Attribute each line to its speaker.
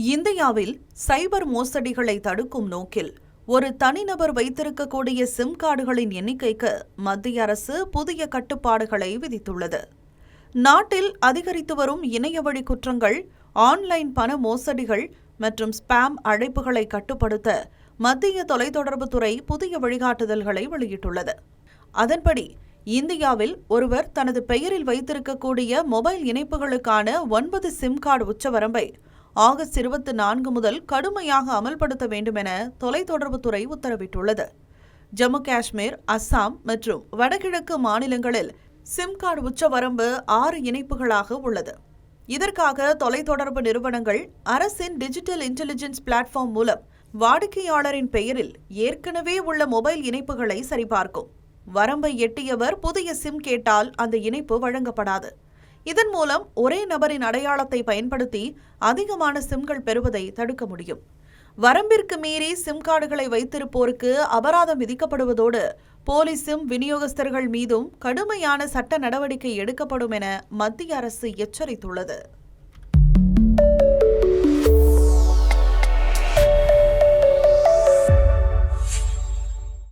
Speaker 1: இந்தியாவில் சைபர் மோசடிகளை தடுக்கும் நோக்கில் ஒரு தனிநபர் வைத்திருக்கக்கூடிய சிம் கார்டுகளின் எண்ணிக்கைக்கு மத்திய அரசு புதிய கட்டுப்பாடுகளை விதித்துள்ளது. நாட்டில் அதிகரித்து வரும் இணையவழி குற்றங்கள், ஆன்லைன் பண மோசடிகள் மற்றும் ஸ்பாம் அழைப்புகளை கட்டுப்படுத்த மத்திய தொலைத்தொடர்புத்துறை புதிய வழிகாட்டுதல்களை வெளியிட்டுள்ளது. அதன்படி இந்தியாவில் ஒருவர் தனது பெயரில் வைத்திருக்கக்கூடிய மொபைல் இணைப்புகளுக்கான 9 சிம் கார்டு உச்சவரம்பை ஆகஸ்ட் 24 முதல் கடுமையாக அமல்படுத்த வேண்டும் என தொலைத்தொடர்புத்துறை உத்தரவிட்டுள்ளது. ஜம்மு காஷ்மீர், அஸ்ஸாம் மற்றும் வடகிழக்கு மாநிலங்களில் சிம் கார்டு உச்சவரம்பு 6 இணைப்புகளாக உள்ளது. இதற்காக தொலைத்தொடர்பு நிறுவனங்கள் அரசின் டிஜிட்டல் இன்டெலிஜென்ஸ் பிளாட்ஃபார்ம் மூலம் வாடிக்கையாளரின் பெயரில் ஏற்கனவே உள்ள மொபைல் இணைப்புகளை சரிபார்க்கும். வரம்பை எட்டியவர் புதிய சிம் கேட்டால் அந்த இணைப்பு வழங்கப்படாது. இதன் மூலம் ஒரே நபரின் அடையாளத்தை பயன்படுத்தி அதிகமான சிம்கள் பெறுவதை தடுக்க முடியும். வரம்பிற்கு மீறி சிம் கார்டுகளை வைத்திருப்போருக்கு அபராதம் விதிக்கப்படுவதோடு போலி சிம் விநியோகஸ்தர்கள் மீதும் கடுமையான சட்ட நடவடிக்கை எடுக்கப்படும் என மத்திய அரசு எச்சரித்துள்ளது.